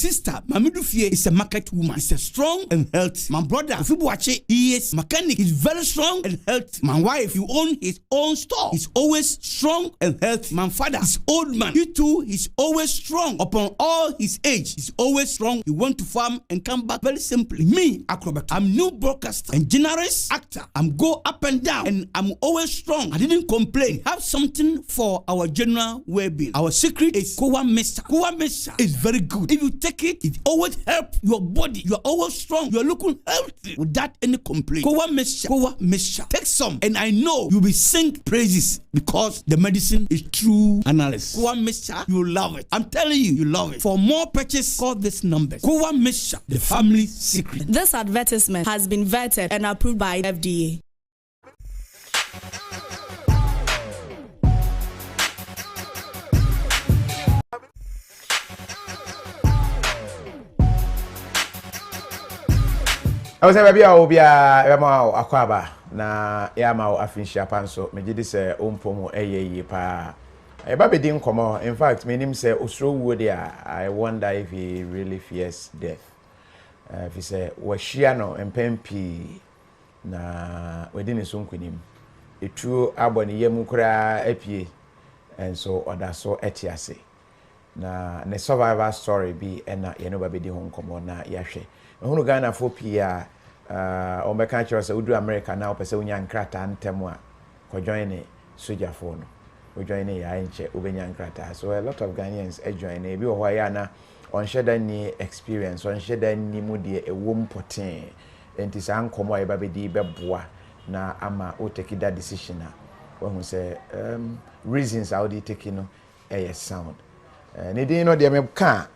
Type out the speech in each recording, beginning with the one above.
sister Mamidufie is a market woman. He's a strong and healthy. My brother Ufibuache, he is mechanic. He's very strong and healthy. My wife, you own his own store. He's always strong and healthy. My father is old man. He too, he's always strong. Upon all his age, he's always strong. He went to farm and come back very simply. Me, acrobat. I'm new broadcaster and generous actor. I'm go up and down and I'm always strong. I didn't complain. Have something for our general well-being. Our secret is Kowa Mixture. Kowa Mixture is very good. If you take it, it always helps your body. You're always strong. You're looking healthy without any complaint. Kowa Mixture. Kowa Mixture. Take some and I know you'll be sing praises because the medicine is true analysis. Kowa Mixture, you love it. I'm telling you, you love it. For more purchase, call this number. Kowa Mixture, the family secret. This advertisement has been vetted and approved by FDA. I was a baby, I will be a aquaba. Na yama afinshia panso megidi se ompomo eyeye pa e ba bedin komo. In fact my name say osro wo dia. I wonder if he really fears death. If he say wahia no empempi na wedi ne so nkonim etu aboni yam kura apie and so oda so etiase na ne survivor story bi na ye no ba bedi ho komo na yahwe ehunu Ghana for pia o me kan chere say udu America na opese unya nkrata ntemu a ko join ne soldier for no o join ne ya nche obenya nkrata. So a lot of Ghanaians join ne bi o ho ya na on sheda ni experience on sheda ni mu de ewom poten enti sa nkomo e ba bedi beboa na ama o take that decision na when say reasons how they take no sound ne dey no dey me kan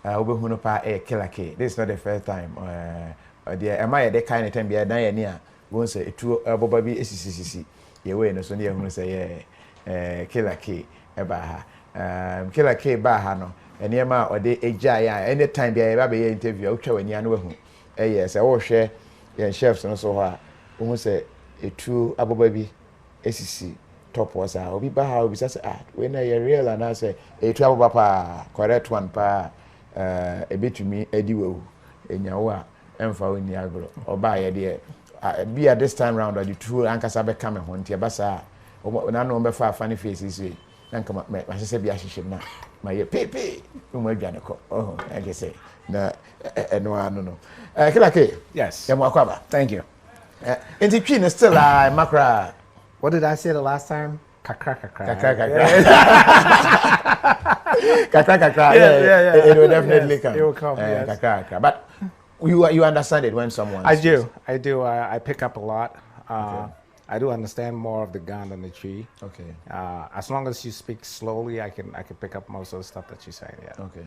obehu no pa killer K. This is not the first time the am I the kind of time be dan ye ni a won say etu boba bi esisisi ye we no so ne ehunu say killer K e ba ha killer K ba ha no ene ma o de eja ya anytime be ba be interview otwa wani anu ehu yes e wo hwe ye chefs no so ho a won say etu aboba bi esisi top was obi ba ha obi say we na ye real and I say etu aboba pa correct one pa ebetumi ediwo enyawo a emfa oni agro oba ye de be at this time round the two ankasa be come ho ntia basa na no be fa funny faces we nanka ma se bi ahihye na ma ye pepe mo adwane ko I can say na eno anu no kila K. Yes, yamo akwaba. Thank you. Enti twi ne still makra. What did I say the last time? Kakra. Yeah. It will definitely yes, come. It will come. Yes. Kakra. But you understand it when someone. I do. I pick up a lot. Okay. I do understand more of the gun than the tree. Okay. As long as you speak slowly, I can pick up most of the stuff that you say. Yeah. Okay.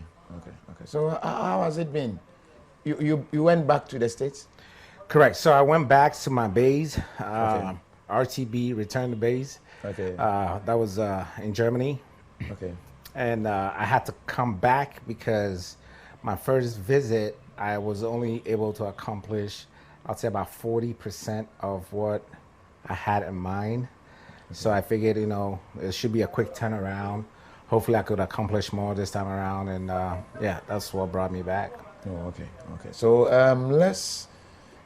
So how has it been? You went back to the States? Correct. So I went back to my base. Okay. RTB, return to base. Okay. That was in Germany. Okay. And I had to come back because my first visit, I was only able to accomplish, I'd say about 40% of what I had in mind. Okay. So I figured, it should be a quick turnaround. Hopefully I could accomplish more this time around. And yeah, that's what brought me back. Oh, okay. So let's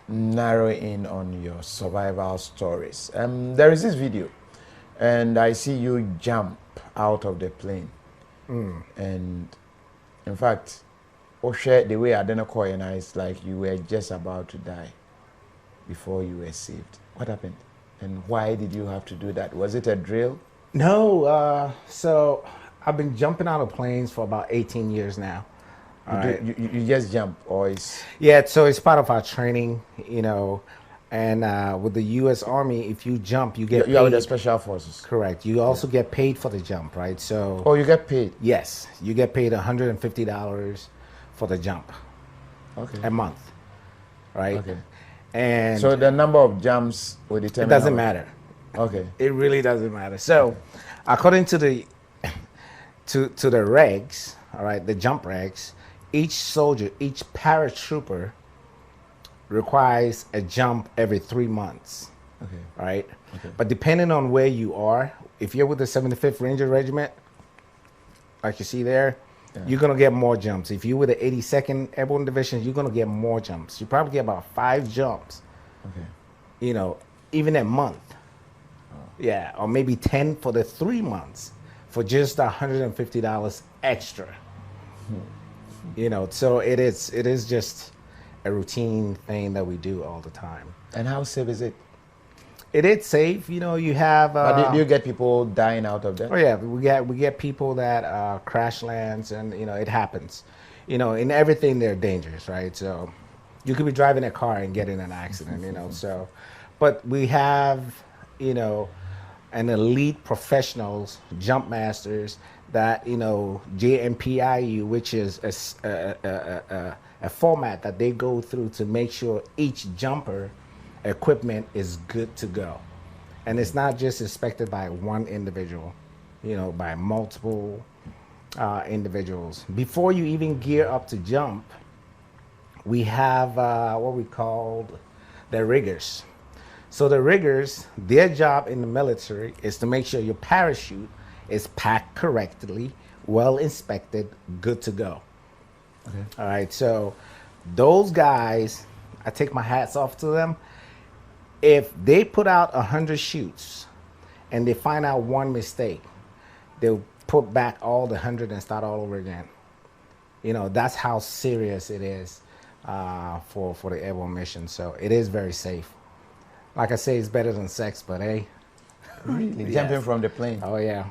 narrow in on your survival stories. There is this video, and I see you jump out of the plane. And in fact, the way I didn't call you, it's like you were just about to die before you were saved. What happened? And why did you have to do that? Was it a drill? No. So I've been jumping out of planes for about 18 years now. You just jump, or it's... Yeah, so it's part of our training, and with the U.S. Army, if you jump, you get paid. You are with the Special Forces. Correct. You also get paid for the jump, right? So. Oh, you get paid? Yes, you get paid $150 for the jump. Okay. A month, right? Okay. And so the number of jumps will determine. It doesn't matter. Okay. It really doesn't matter. So, according to the regs, all right, the jump regs, each soldier, each paratrooper requires a jump every 3 months. Okay. Right? Okay. But depending on where you are, if you're with the 75th Ranger Regiment, like you see there, you're gonna get more jumps. If you were the 82nd Airborne Division, you're gonna get more jumps. You probably get about 5 jumps. Okay. You know, even a month. Yeah, or maybe 10 for the 3 months for just $150 extra. You know, so it is just a routine thing that we do all the time. And how safe is it? It is safe. You know, you have. But do you get people dying out of that? Oh yeah, we get people that crash lands, and you know it happens. You know, in everything they're dangerous, right? So you could be driving a car and get in an accident. You know, so but we have an elite professionals, jump masters that JMPIU, which is a format that they go through to make sure each jumper equipment is good to go. And it's not just inspected by one individual, by multiple individuals. Before you even gear up to jump, we have what we call the riggers. So the riggers, their job in the military is to make sure your parachute is packed correctly, well inspected, good to go. Okay. All right, so those guys, I take my hats off to them. If they put out 100 chutes and they find out one mistake, they'll put back all the 100 and start all over again. That's how serious it is for the airborne mission. So it is very safe. Like I say, it's better than sex, but hey. Really? Yes. Jumping from the plane? Oh, yeah.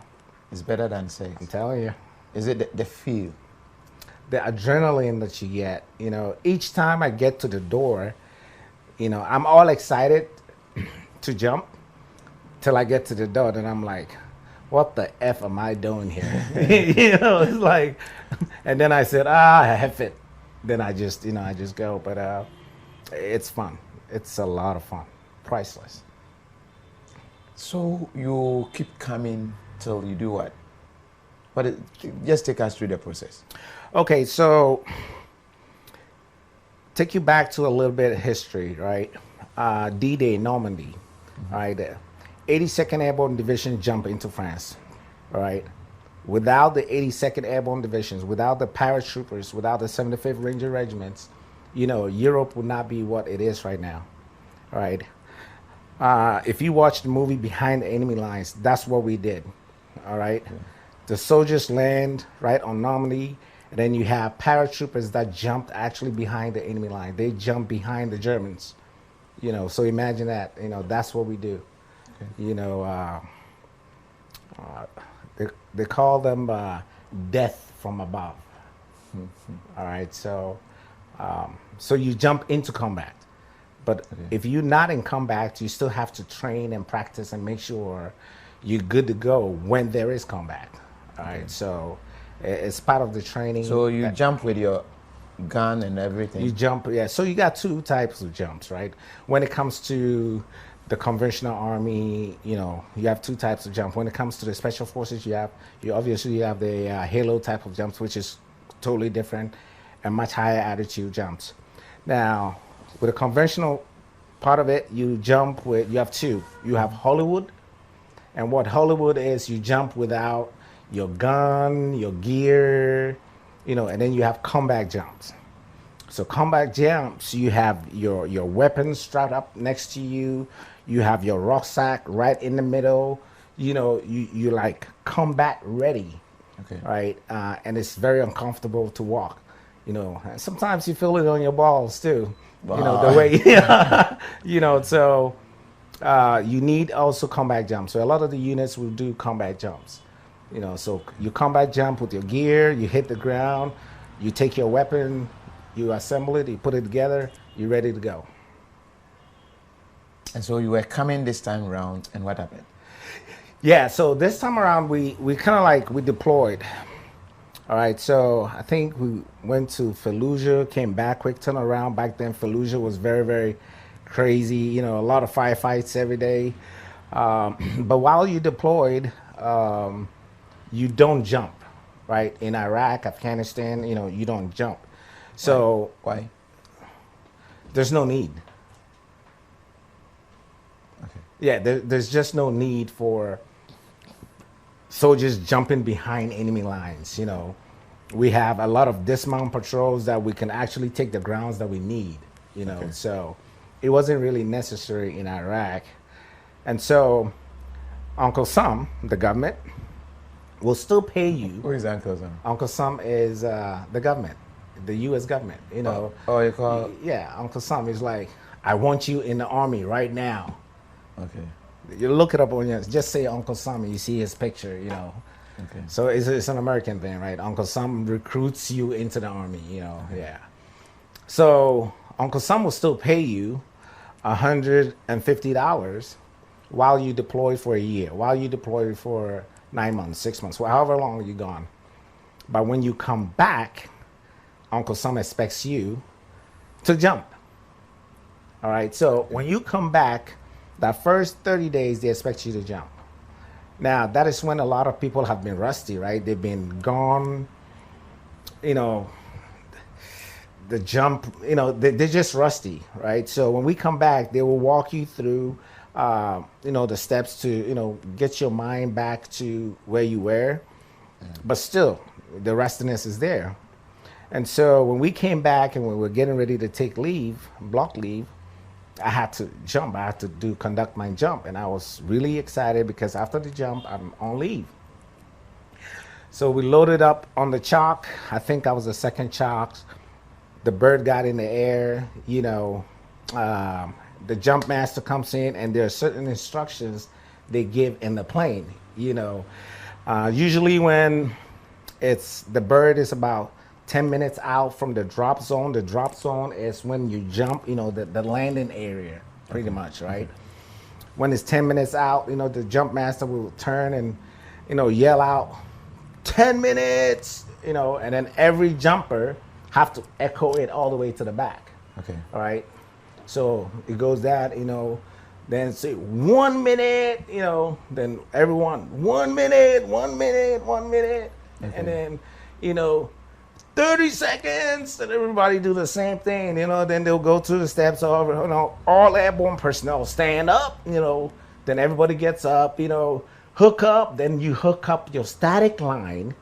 It's better than sex. I'm telling you. Is it the feel? The adrenaline that you get. Each time I get to the door, I'm all excited to jump till I get to the door. Then I'm like, what the F am I doing here? It's like, and then I said, F it. Then I just go. But it's fun. It's a lot of fun. Priceless. So you keep coming till you do what? Just take us through the process. Okay, so take you back to a little bit of history, right? D-Day, Normandy, right there. 82nd Airborne Division jump into France, right? Without the 82nd Airborne Divisions, without the paratroopers, without the 75th Ranger Regiments, Europe would not be what it is right now, right? If you watch the movie Behind the Enemy Lines, that's what we did, all right? Okay. The soldiers land right on Normandy, and then you have paratroopers that jumped actually behind the enemy line. They jumped behind the Germans, so imagine that, that's what we do. Okay. They call them death from above. All right, so you jump into combat. But okay. If you're not in combat, you still have to train and practice and make sure you're good to go when there is combat. All right, so it's part of the training. So you jump with your gun and everything? You jump, yeah. So you got 2 types of jumps, right? When it comes to the conventional army, you have 2 types of jump. When it comes to the special forces, you obviously have the halo type of jumps, which is totally different and much higher altitude jumps. Now, with a conventional part of it, you have 2. You have Hollywood, and what Hollywood is, you jump without your gun, your gear, and then you have combat jumps. So combat jumps, you have your weapons strapped up next to you, you have your rucksack right in the middle, you like combat ready, okay, right? And it's very uncomfortable to walk, Sometimes you feel it on your balls too. The way, so you need also combat jumps. So a lot of the units will do combat jumps. So you combat jump with your gear, you hit the ground, you take your weapon, you assemble it, you put it together, you're ready to go. And so you were coming this time around, and what happened? Yeah, so this time around we kind of we deployed. All right, so I think we went to Fallujah, came back, quick turnaround. Back then, Fallujah was very, very crazy, a lot of firefights every day. But while you deployed, you don't jump, right? In Iraq, Afghanistan, you don't jump. So why? There's no need. Okay. Yeah, there's just no need for soldiers jumping behind enemy lines, We have a lot of dismount patrols that we can actually take the grounds that we need, you know. So it wasn't really necessary in Iraq. And so Uncle Sam, the government, will still pay you. Who is Uncle Sam? Uncle Sam is the government, the U.S. government, you know. Oh, you call? Yeah, Uncle Sam is like, I want you in the army right now. Okay. You look it up on your, just say Uncle Sam and you see his picture, you know. Okay. So it's an American thing, right? Uncle Sam recruits you into the army, you know. Yeah. So Uncle Sam will still pay you $150 while you deploy for a year, while you deploy for 9 months, 6 months, however long you're gone. But when you come back, Uncle Sam expects you to jump. All right. So when you come back, that first 30 days, they expect you to jump. Now, that is when a lot of people have been rusty, right? They've been gone, you know, the jump, you know, they're just rusty, right? So when we come back, they will walk you through, you know, the steps to, you know, get your mind back to where you were. But still, the rustiness is there. And so when we came back and we were getting ready to take leave, block leave, I had to jump. I had to conduct my jump. And I was really excited because after the jump, I'm on leave. So we loaded up on the chalk. I think I was the second chalk. The bird got in the air, you know. The jump master comes in and there are certain instructions they give in the plane, you know. Usually when the bird is about 10 minutes out from the drop zone is when you jump, you know, the landing area, pretty much, right? When it's 10 minutes out, you know, the jump master will turn and, you know, yell out, 10 minutes, you know, and then every jumper have to echo it all the way to the back. Okay. All right. So it goes that, you know, then say 1 minute, you know, then everyone, 1 minute, 1 minute, 1 minute. Okay. And then, you know, 30 seconds, and everybody do the same thing, you know, then they'll go to the steps over, you know, all airborne personnel stand up, you know, then everybody gets up, you know, hook up, then you hook up your static line,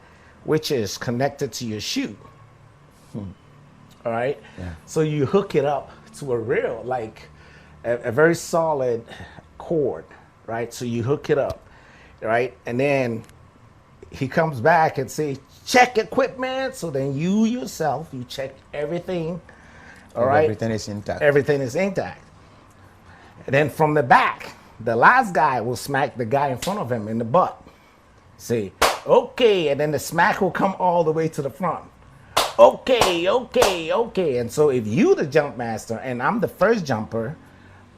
which is connected to your chute. All right? Yeah. So you hook it up to a real, like a very solid cord, right? So you hook it up, right? And then he comes back and say, check equipment. So then you yourself, you check everything. All right. Everything is intact. Everything is intact. And then from the back, the last guy will smack the guy in front of him in the butt. Say, okay. And then the smack will come all the way to the front. Okay, okay, okay. And so if you the jump master and I'm the first jumper,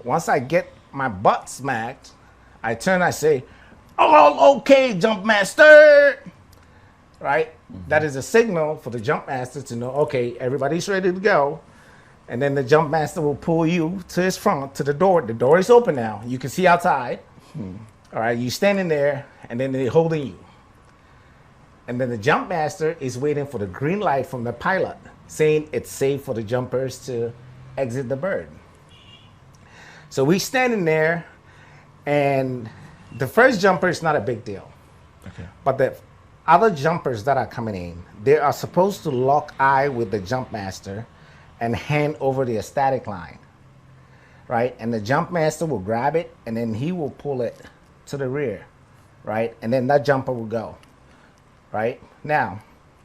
once I get my butt smacked, I turn, I say, all okay, jump master. Right? Mm-hmm. That is a signal for the jump master to know, okay, everybody's ready to go. And then the jump master will pull you to his front, to the door. The door is open now. You can see outside. All right, you standing there, and then they're holding you. And then the jump master is waiting for the green light from the pilot, saying it's safe for the jumpers to exit the bird. So we standing there, and the first jumper is not a big deal. Okay. But the other jumpers that are coming in, they are supposed to lock eye with the jump master and hand over the static line, right? And the jump master will grab it, and then he will pull it to the rear, right? And then that jumper will go, right? Now,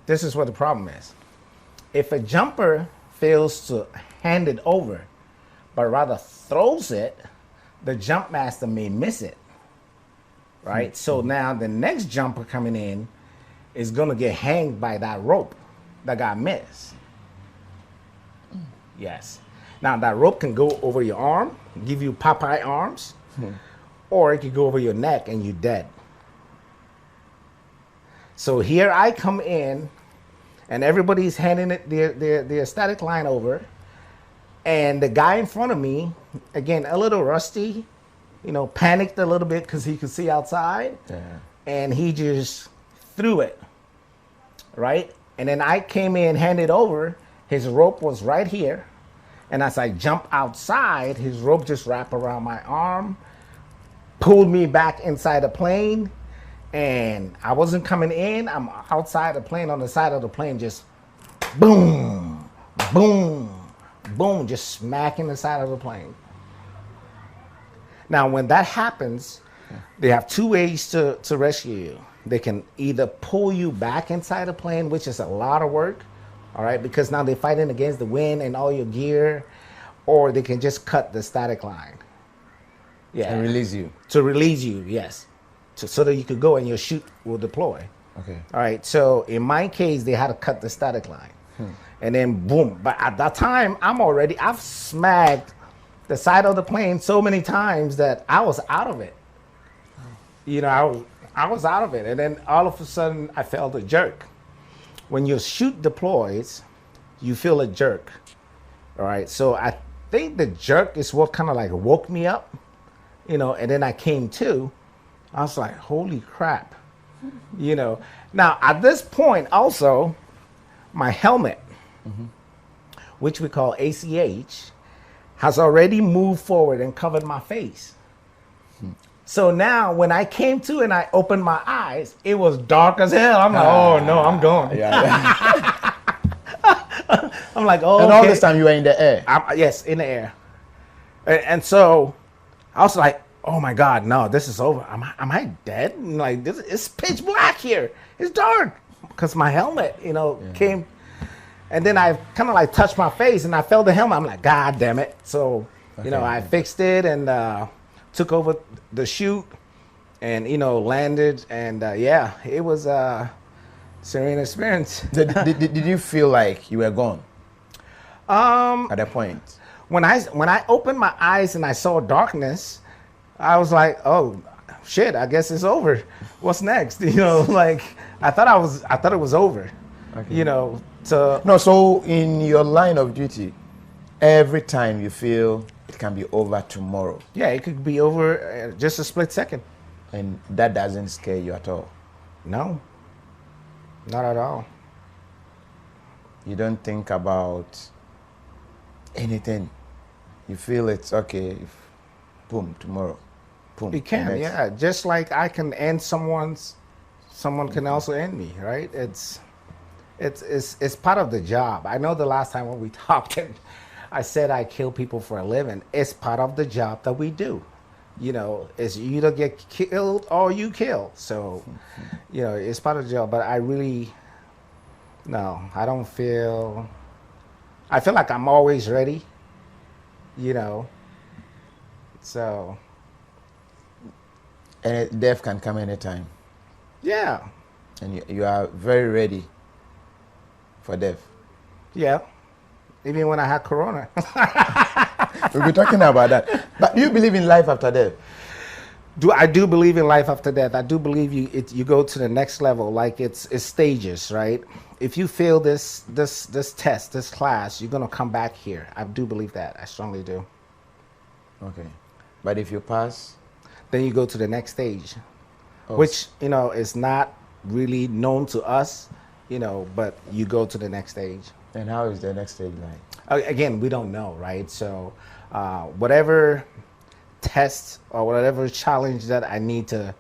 this is what the problem is. If a jumper fails to hand it over, but rather throws it, the jump master may miss it, right? So now the next jumper coming in is gonna get hanged by that rope that got missed. Yes. Now that rope can go over your arm, give you Popeye arms, or it could go over your neck and you're dead. So here I come in, and everybody's handing it their static line over, and the guy in front of me, again a little rusty, you know, panicked a little bit because he could see outside, and he just threw it, right? And then I came in, handed over. His rope was right here. And as I jump outside, his rope just wrapped around my arm, pulled me back inside the plane, and I wasn't coming in. I'm outside the plane, on the side of the plane, just boom, boom, boom, just smacking the side of the plane. Now, when that happens, they have two ways to rescue you. They can either pull you back inside the plane, which is a lot of work, all right, because now they're fighting against the wind and all your gear, or they can just cut the static line. Yeah. And release you. To release you, yes. So that you could go and your chute will deploy. Okay. All right. So in my case, they had to cut the static line. And then boom. But at that time, I've smacked the side of the plane so many times that I was out of it. You know, I was out of it. And then all of a sudden, I felt a jerk. When your chute deploys, you feel a jerk. All right. So I think the jerk is what kind of like woke me up, you know, and then I came to. I was like, holy crap, you know. Now, at this point, also, my helmet, which we call ACH, has already moved forward and covered my face. So now, when I came to and I opened my eyes, it was dark as hell. I'm like, oh, no, I'm gone. Yeah. I'm like, oh, and all this time you were in the air? Yes, in the air. And so I was like, oh my God, no, this is over. Am I dead? And like, it's pitch black here. It's dark. Because my helmet, you know, came. And then I kind of like touched my face and I felt the helmet. I'm like, God damn it. So, you know, I fixed it and took over the chute and, you know, landed. And yeah, it was a serene experience. Did you feel like you were gone? At that point? When I opened my eyes and I saw darkness, I was like, oh shit, I guess it's over. What's next? You know, like I thought it was over. Okay. You know, so in your line of duty, every time you feel it can be over tomorrow. Yeah, it could be over just a split second. And that doesn't scare you at all? No. Not at all. You don't think about anything. You feel it's okay if boom tomorrow. Boom. You can, yeah. Just like I can end someone can also end me, right? It's part of the job. I know the last time when we talked, I said I kill people for a living. It's part of the job that we do. You know, it's you either get killed or you kill. So, you know, it's part of the job. But I don't feel. I feel like I'm always ready. You know. So. And death can come anytime. Yeah. And you are very ready for death. Yeah. Even when I had corona. We'll be talking about that. But do you believe in life after death? I do believe in life after death. I do believe you go to the next level. Like it's stages, right? If you fail this test, this class, you're gonna come back here. I do believe that. I strongly do. Okay. But if you pass, then you go to the next stage, which, you know, is not really known to us, you know, but you go to the next stage. And how is the next stage like? Again, we don't know, right? So whatever test or whatever challenge that I need to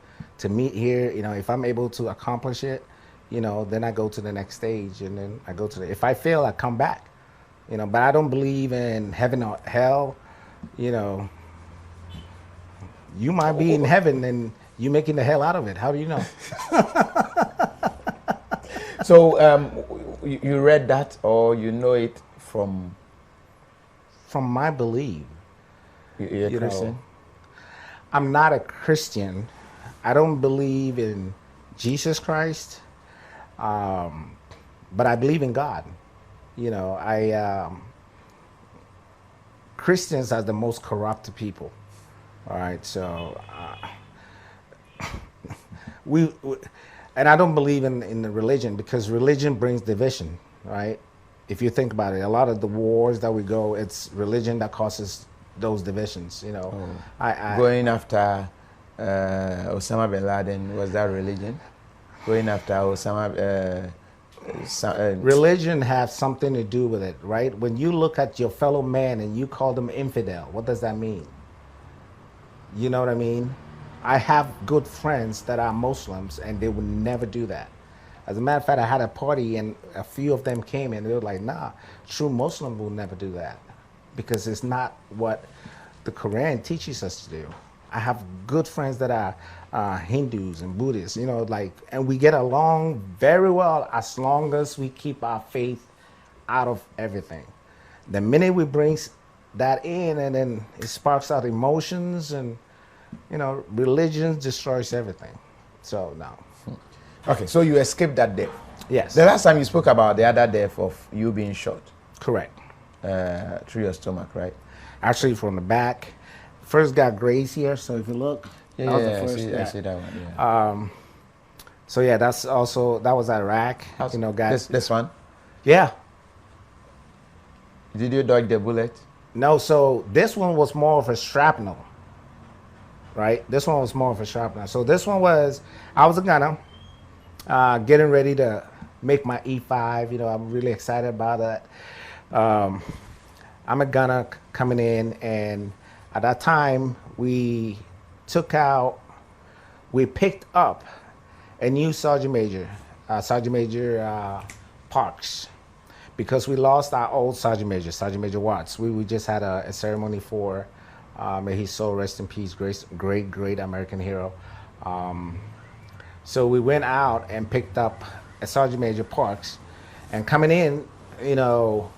meet here, you know, if I'm able to accomplish it, you know, then I go to the next stage, and then I go to if I fail, I come back, you know, but I don't believe in heaven or hell, you know. You might be in heaven and you making the hell out of it. How do you know? So you read that, or you know it from my belief. You're a Christian? Know, I'm not a Christian. I don't believe in Jesus Christ, but I believe in God. You know, Christians are the most corrupt people. All right, so we and I don't believe in the religion, because religion brings division, right? If you think about it, a lot of the wars that we go, it's religion that causes those divisions, you know. Going after Osama bin Laden, was that religion? Going after Osama... religion has something to do with it, right? When you look at your fellow man and you call them infidel, what does that mean? You know what I mean? I have good friends that are Muslims, and they would never do that. As a matter of fact, I had a party, and a few of them came, and they were like, "Nah, true Muslim will never do that, because it's not what the Quran teaches us to do." I have good friends that are Hindus and Buddhists, you know, like, and we get along very well as long as we keep our faith out of everything. The minute we bring that in, and then it sparks out emotions, and you know, religion destroys everything. So no. Okay, so you escaped that death. Yes. The last time you spoke about the other death of you being shot. Correct. Through your stomach, right? Actually, from the back. First got graze here, so if you look, that was the first. I see that one. Yeah. So yeah, that was Iraq. You know, guys. This one. Yeah. Did you dodge the bullet? No, so this one was more of a shrapnel. Right? This one was more of a shrapnel. So this one was, I was a gunner, getting ready to make my E5. You know, I'm really excited about that. I'm a gunner coming in, and at that time, we picked up a new Sergeant Major, Parks, because we lost our old Sergeant Major Watts. We just had a ceremony for, may his soul rest in peace, great American hero. So we went out and picked up a Sergeant Major Parks, and coming in, you know,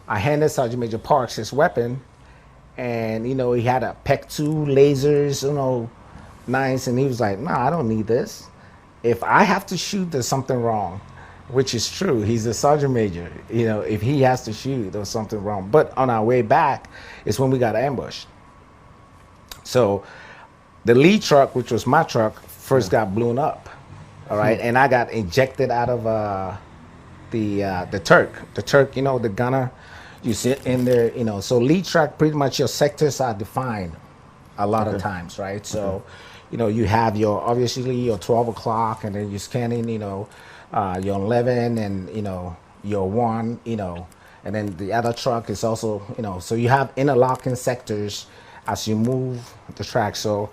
I handed Sergeant Major Parks his weapon. And, you know, he had a PEC-2 lasers, you know, nice. And he was like, "No, I don't need this. If I have to shoot, there's something wrong," which is true. He's a sergeant major. You know, if he has to shoot, there's something wrong. But on our way back is when we got ambushed. So the lead truck, which was my truck, first got blown up. All right. And I got ejected out of the Turk. The Turk, you know, the gunner. You sit in there, you know, so lead track, pretty much your sectors are defined a lot of times, right? So, you know, you have obviously your 12 o'clock, and then you're scanning, you know, your 11 and, you know, your 1, you know, and then the other truck is also, you know, so you have interlocking sectors as you move the track. So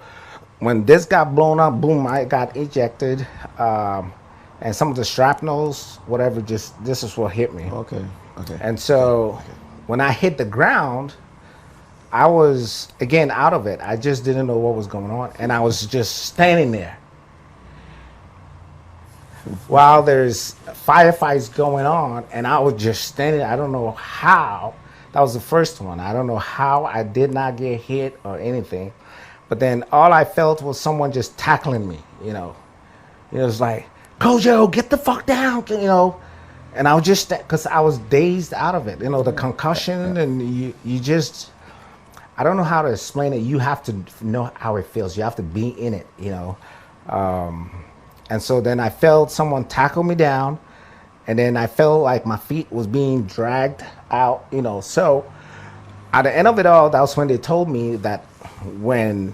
when this got blown up, boom, I got ejected, and some of the shrapnels, whatever, this is what hit me. Okay. And so when I hit the ground, I was, again, out of it. I just didn't know what was going on. And I was just standing there while there's firefights going on. And I was just standing. I don't know how. That was the first one. I don't know how I did not get hit or anything. But then all I felt was someone just tackling me, you know. It was like, "Kojo, get the fuck down," you know. And I was just, because I was dazed out of it, you know, the concussion, and you just, I don't know how to explain it. You have to know how it feels. You have to be in it, you know. And so then I felt someone tackle me down, and then I felt like my feet was being dragged out, you know. So at the end of it all, that was when they told me that when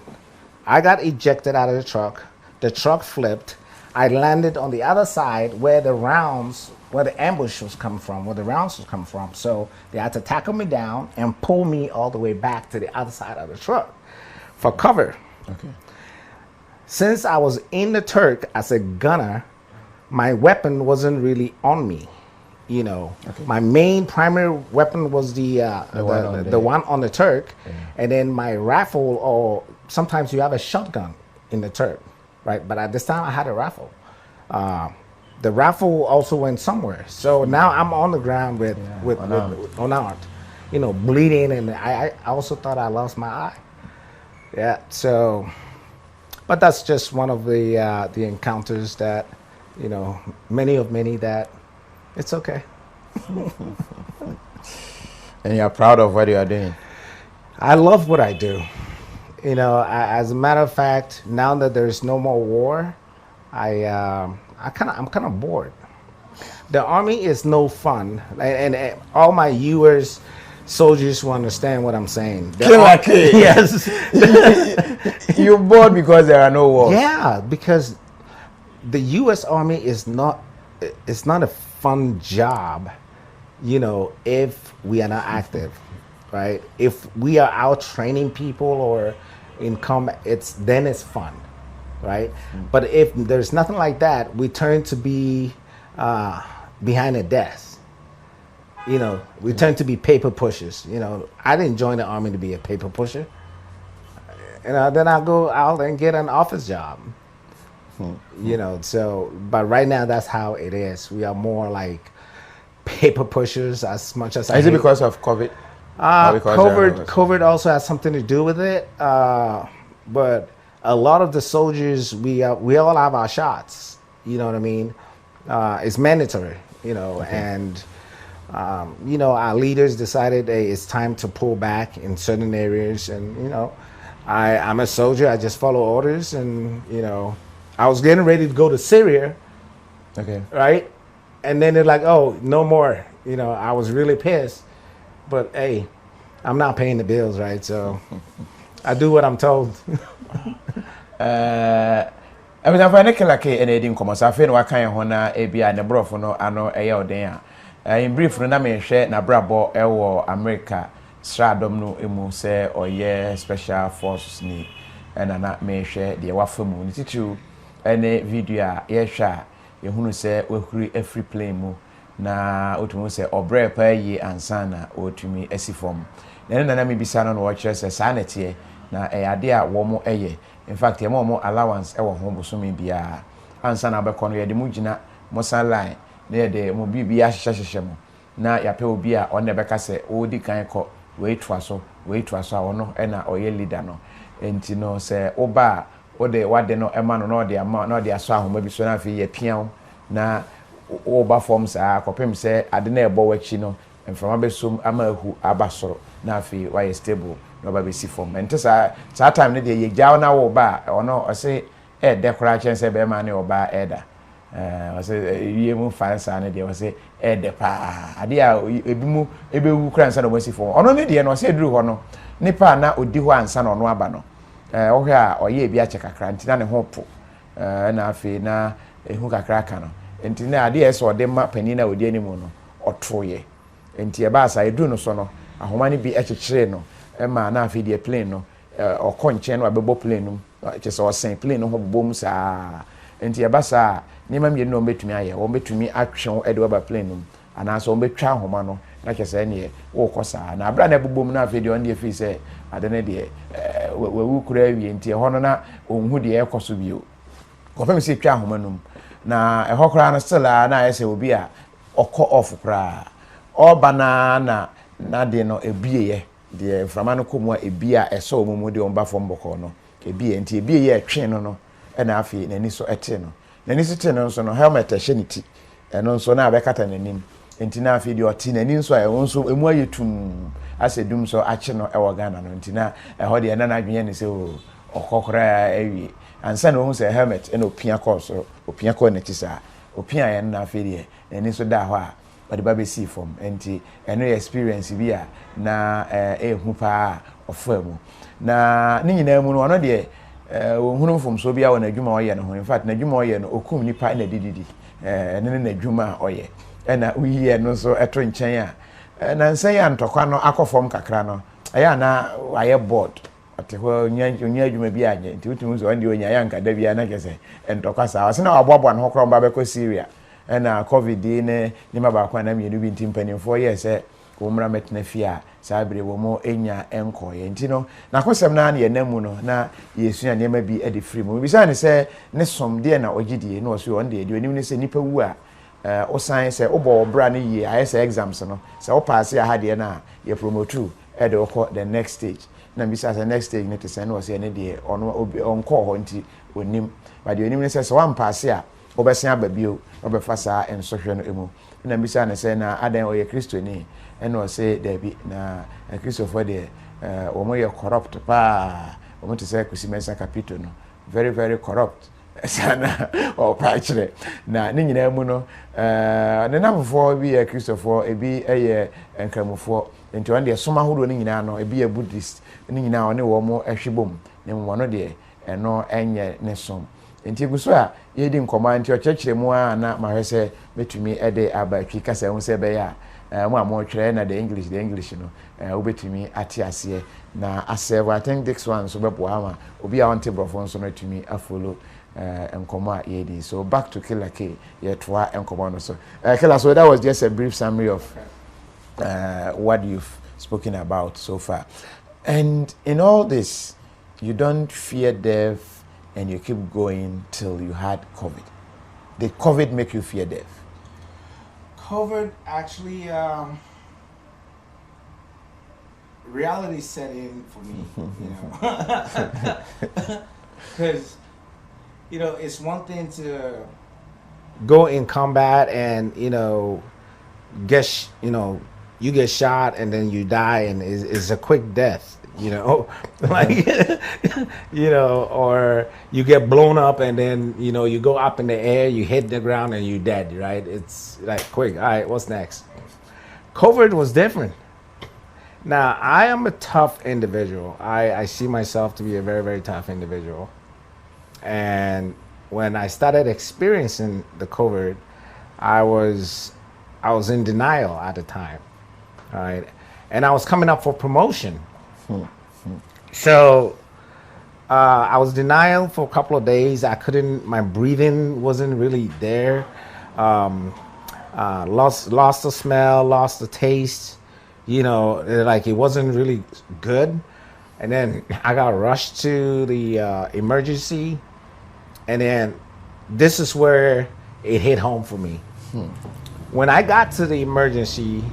I got ejected out of the truck flipped, I landed on the other side where the ambush was coming from, where the rounds was coming from. So they had to tackle me down and pull me all the way back to the other side of the truck for cover. Okay. Since I was in the Turk as a gunner, my weapon wasn't really on me. You know, my main primary weapon was the one on the Turk, and then my rifle, or sometimes you have a shotgun in the Turk, right? But at this time I had a rifle. The rifle also went somewhere. So now I'm on the ground with unarmed, you know, bleeding, and I also thought I lost my eye. Yeah. So, but that's just one of the encounters that, you know, many that it's okay. And you're proud of what you are doing? I love what I do. You know, as a matter of fact, now that there's no more war, I'm kind of bored. The army is no fun, and all my U.S. soldiers will understand what I'm saying. Yes. You're bored because there are no wars. Yeah, because the U.S. Army is not a fun job, you know, if we are not active, right? If we are out training people or in combat, it's fun. right? But if there's nothing like that, we turn to be behind a desk. You know, we tend to be paper pushers. You know, I didn't join the army to be a paper pusher. And then I'll go out and get an office job. You know, so, but right now that's how it is. We are more like paper pushers as much as Is it because of COVID? COVID also has something to do with it. But a lot of the soldiers, we all have our shots. You know what I mean? It's mandatory, you know, and you know, our leaders decided, hey, it's time to pull back in certain areas. And, you know, I'm a soldier. I just follow orders. And, you know, I was getting ready to go to Syria. Okay. Right? And then they're like, oh, no more. You know, I was really pissed. But, hey, I'm not paying the bills, right? So I do what I'm told. I mean, I've never like any didn't come. So I feel what kind of honor a be a number of no, I know a year there. In brief, no me share na brabo ewo America stradom no emu say or yeah special forces ni and na me share the wafamu ni titu any video a ye hwa ye hunu say we huri every plane mu na otumu say obre pa yi ansa na otumi asifom na me bisa no wo kire say sanete na ade a wo mo eye in fact ye mo allowance e wo ho bosome bia ansa na be kono ye de mu gina mo line na de mo bibia hyehyehye mo na ya pe obi a on nebeka se o di kan ko we to aso a ono e na oye leader no enti no se oba o de wade no ema no na de ama na de aso ahoma bi so na afi ye pian na oba form sa akopem se ade na ebo wachi no mframa besom ama ahu abasoro na afi why stable no ba be si form enti sa time ne de ye jaw na wo ba ono o se e de kora chen se be ma ne oba eda I say you mu fansa na de say e de pa ade a ebimu ebewu kra nsa na wasi fo ono ne de no say duru ho no nipa na odi ho ansa na ono aba no wo hwe a oye ebi ache kakra ntina ne ho po na afi na ehu kakra ka no ntina ade e so de ma pani na odi animu no otoye nti e ba asa eduru no so no ahoma ne bi echekere no e ma na afi de plane no okonche no abebo plane no che o sen plane no ho bobom sa nti e ba sa nima mi no betumi aye wo betumi atwe e de ba plane no ana so betwa ahoma no na kese ne wo kosa na abra na bobom na afedi on de fi se ade ne de we kura wie nti ho no na onhu de e koso bio ko fam se twa ahoma no na e ho kra na still na ese obi a oko off kra oba na de no ebie de frama no komu a ebie a eso omumu de on ba fom boko no ebie nti ebie ye twen no e na afi na ni so ete no nani site no so no helmet ehyeniti eno so na abekata nanim enti na afi di oti nani nso a won so emu ayetum asedum so ache no ewo Ghana no enti na eho de na adwenye ne se okokora ewie ansa na ohun se helmet eno opia course opia ko ne tisa opia ye na afi di nani so da ho a bade ba be see from enti eno experience bi a na ehu pa ofamu na ni nyina mu no ono de ohunu mfom so bia wona adwuma oye no ho in fact na adwuma oye no okum nipa na dididi ene na adwuma oye na uyiye no so eto nchen a na nsan ya ntokwa no akofom kakra no aya na aye board ate ho nya adwuma bi anye nti utum so ndi onya ya nkada bia na kese ntokwa sa wase na waboabo no hokro mba be ko Syria na covid ne nima ba kwa na mienu bi ntimpanimfo ye se omra metna fia sabre wo mo enya enko ye ntino na kosem na ye namu no na yesua nema bi ade free mo bisa ne se ne som de na ogidie no so on de onim ne se nipa wu a o san se obo bra ne ye ayese exams no se o pass ya hade na ye promote e de ko the next stage na bisa se next stage ne te se no se ne de ono onko ho nti onim ba de onim ne se wan pass ya obesia babio obefasa ensohwe no emu na bisa ne se na adan o ye Kristo ni eno say Debbie na Christopher de omo ye corrupt pa omo te say kusimensa capito no very very corrupt sana o pa chire na ni nyina mu no ne namfo bi ye Christopher ebi eye enkramofo enti on de soma hodo ni nyina no ebi ye Buddhist ni nyina one wo mo ehwebom ne mo no de eno enye ne som enti guso a ye di nkoma enti o chechire mu a na mahwese metumi ede abatwi kasa hu se be ya Mo more try na the English no. Obetumi ate ase na aserve. I think this one so bebo ama obi a wonte brofo so no tumi follow enkomo a yedi. So back to Killer K yetwa enkomo no so. Killer, so that was just a brief summary of what you've spoken about so far. And in all this, you don't fear death and you keep going till you had COVID. Did COVID make you fear death? COVID actually, reality set in for me, because it's one thing to go in combat and get you get shot and then you die and it's a quick death, like or you get blown up and then you go up in the air, you hit the ground and you're dead, right? It's like quick. All right, what's next? COVID was different. Now, I am a tough individual. I see myself to be a very, very tough individual. And when I started experiencing the COVID, I was in denial at the time, right? And I was coming up for promotion. So I was denial for a couple of days. My breathing wasn't really there. Lost the smell, lost the taste. Like it wasn't really good. And then I got rushed to the emergency. And then this is where it hit home for me. When I got to the emergency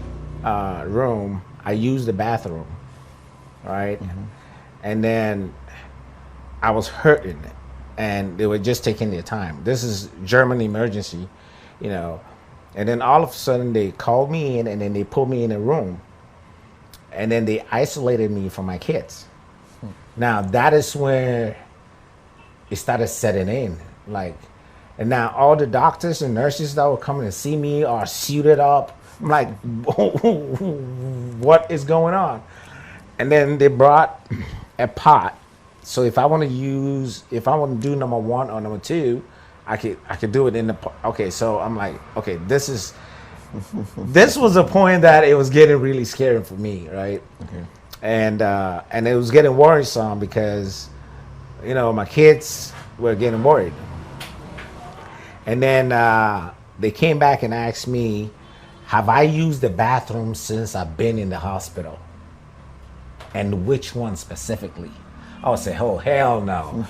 room, I used the bathroom, right? And then I was hurting and they were just taking their time. This is German emergency, And then all of a sudden they called me in and then they put me in a room. And then they isolated me from my kids. Now that is where it started setting in. And now all the doctors and nurses that were coming to see me are suited up. I'm like, what is going on? And then they brought a pot. So if I want to do number 1 or number 2, I could do it in the pot. Okay, so I'm like, okay, this was a point that it was getting really scary for me, right? Okay. And it was getting worrisome because, my kids were getting worried. And then they came back and asked me, have I used the bathroom since I've been in the hospital? And which one specifically? I would say, oh, hell no.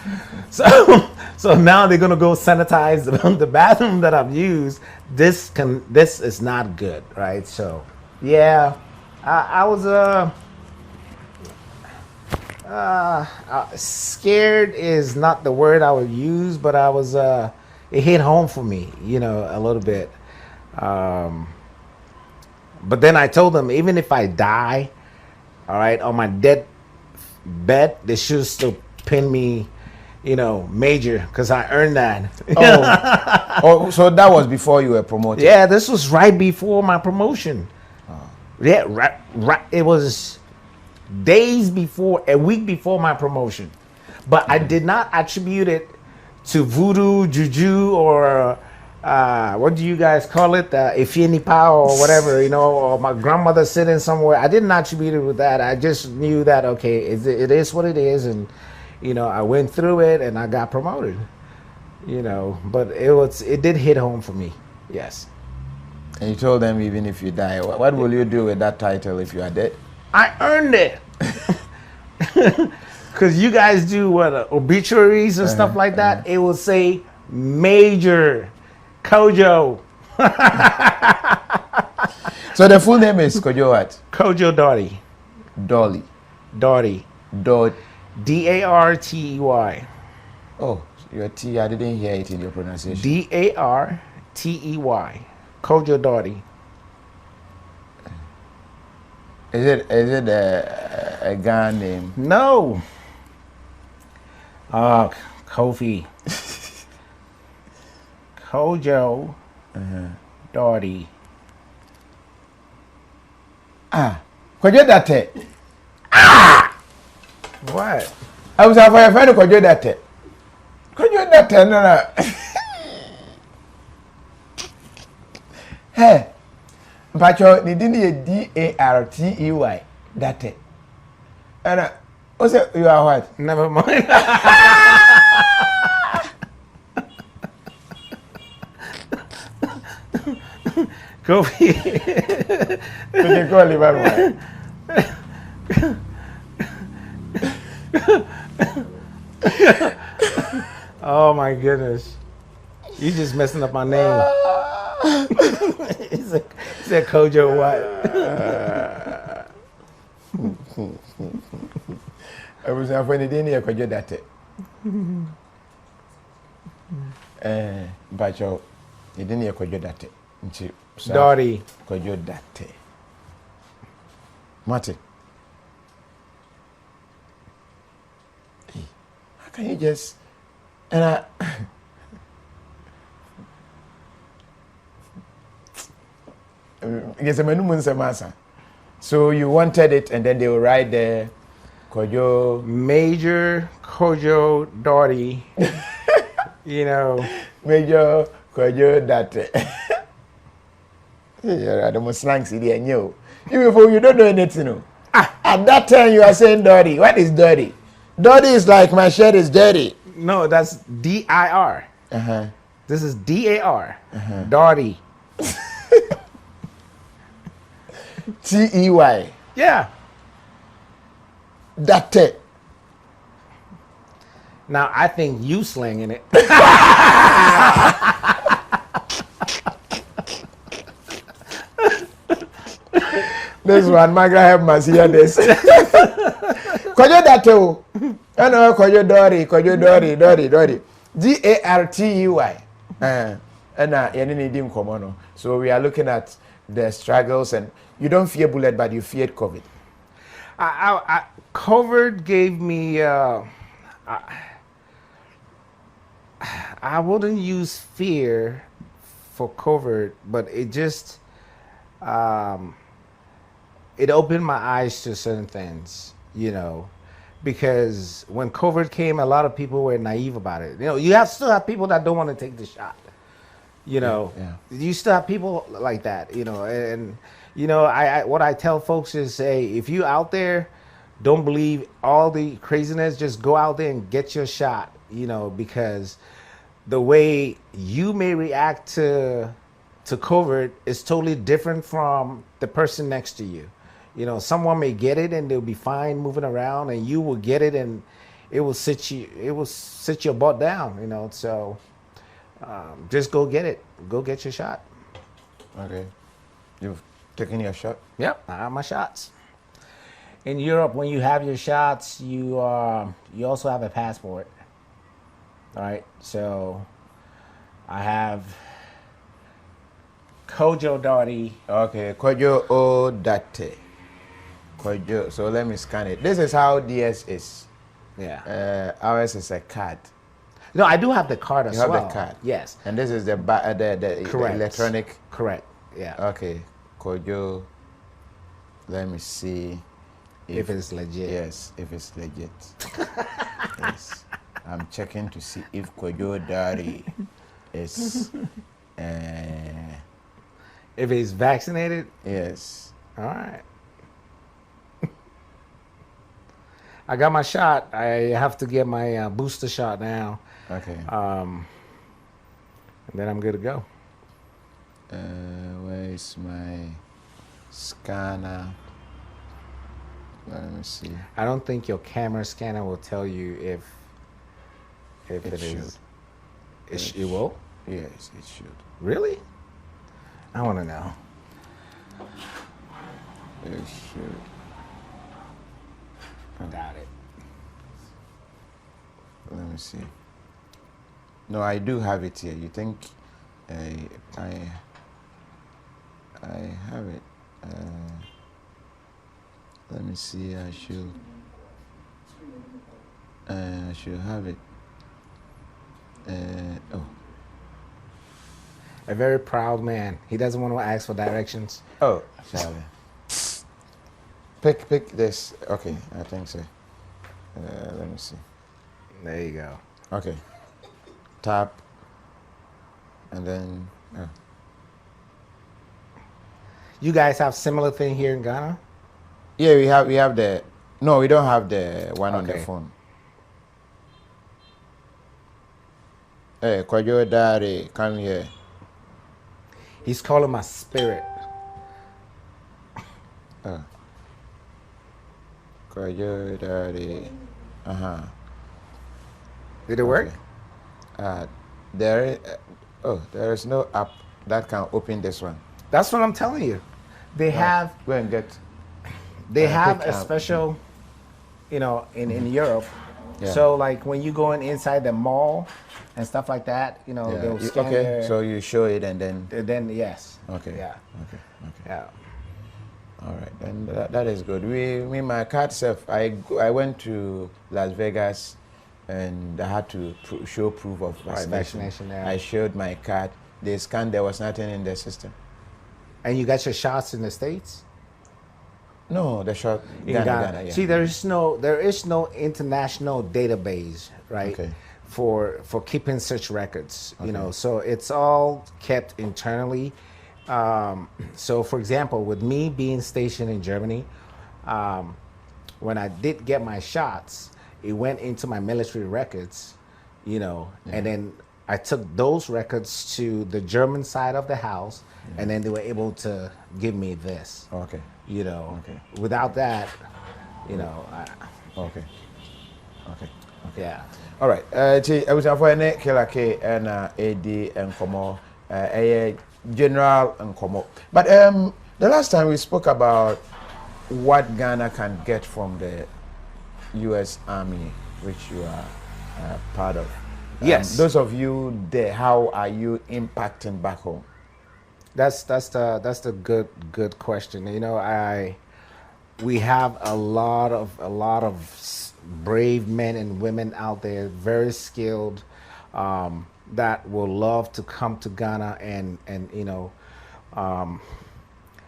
So now they're going to go sanitize the bathroom that I've used. This is not good, right? So, yeah, I was scared is not the word I would use, but I was, it hit home for me, a little bit. But then I told them, even if I die, all right, on my dead bed, they should still pin me, major, because I earned that. So that was before you were promoted? Yeah, this was right before my promotion. Yeah, right. It was days before, a week before my promotion. But I did not attribute it to voodoo, juju, or what do you guys call it? Ifinipa or whatever, or my grandmother sitting somewhere. I didn't attribute it with that. I just knew that, okay, it is what it is. And, I went through it and I got promoted, but it did hit home for me. Yes. And you told them, even if you die, what will you do with that title if you are dead? I earned it. Because you guys do obituaries and stuff like that. It will say Major Kojo. So the full name is Kojo what? Kojo Doherty. Dolly. Doherty. Dartey. Oh, your T, I didn't hear it in your pronunciation. Dartey. Kojo Doherty. Is it a Ghana name? No. KOFI. Kojo Doherty. Kojo Date. What? I was after a friend of Kojo Date. Kojo Date, no. Hey. Pacho, ni dini DARTEY. Date. And what's it? You are what? Never mind. KOFI. Okay, call him back. Oh my goodness. You just messing up my name. He said Kojo what? I was not funny dini Kojo Date. Pacho, ni dini Kojo Date. Dotty. Kojo Date. Martin. How can you just and yes, so you wanted it, and then they will write there, Kojo Major Kojo Dotty. You know. Major Kojo Date. Yeah, the most slang city and you. Even if you don't know anything, no. At that time you are saying dirty. What is dirty? Dirty is like my shirt is dirty. No, that's DIR. This is DAR. Dotty. TEY. Yeah. Date. Now I think you slanging it. This one, Margaret must hear this. Kojo Date. I know Kojo Dory, Kojo Dory. DARTEY. And you need him come on. So we are looking at the struggles, and you don't fear bullet, but you feared COVID. COVID gave me. I wouldn't use fear for COVID, but it just. It opened my eyes to certain things, you know, because when COVID came, a lot of people were naive about it. You know, you still have people that don't want to take the shot. You know, you still have people like that. You know, and you know, what I tell folks is, say, if you out there, don't believe all the craziness. Just go out there and get your shot. You know, because the way you may react to COVID is totally different from the person next to you. You know, someone may get it and they'll be fine moving around, and you will get it and it will sit your butt down. You know, so just go get it. Go get your shot. Okay, you've taken your shot. Yep, I have my shots. In Europe, when you have your shots, you also have a passport. All right, so I have Kojo Dotty. Okay, Kojo O Date. Kojo. So let me scan it. This is how DS is. Yeah. Ours is a card. No, I do have the card as well. You have the card. Yes. And this is the electronic. Correct. Yeah. Okay, Kojo. Let me see if it's legit. Yes, if it's legit. Yes. I'm checking to see if Kojo Dari is. If he's vaccinated? Yes. All right. I got my shot. I have to get my booster shot now. Okay. And then I'm good to go. Where is my scanner? Let me see. I don't think your camera scanner will tell you if it is. It will? Yes, it should. Really? I want to know. It should. Got it. Let me see. No, I do have it here. You think I have it? Let me see. I should have it. Oh. A very proud man. He doesn't want to ask for directions. Oh, Charlie. Pick this. Okay, I think so. Let me see. There you go. Okay. Tap. And then. You guys have similar thing here in Ghana? Yeah, we have the. No, we don't have the one on the Okay. phone. Hey, Kwajo Daddy, come here. He's calling my spirit. Kwajo Daddy. Did it work? There is no app that can open this one. That's what I'm telling you. They have Go and get. they have pick a up. special, in Europe. Yeah. So like when you go inside the mall and stuff like that, they'll scan Okay, their- so you show it and then. then yes. Okay. Yeah. Okay. Yeah. All right, then that is good. My card self, I went to Las Vegas, and I had to show proof of vaccination. yeah. I showed my card. They scanned. There was nothing in the system. And you got your shots in the States? No, the shot. In Ghana, yeah. See, there is no international database, right? Okay. For keeping such records, Okay. so it's all kept internally. So, for example, with me being stationed in Germany, when I did get my shots, it went into my military records, and then I took those records to the German side of the house, and then they were able to give me this. Okay. Okay. Without that, Okay. Okay. yeah. All right. I was for any Killer K and AD and Komo, general and Komo. But the last time we spoke about what Ghana can get from the U.S. Army, which you are part of. Yes. Those of you there, how are you impacting back home? That's the good question. We have a lot of brave men and women out there, very skilled, that will love to come to Ghana and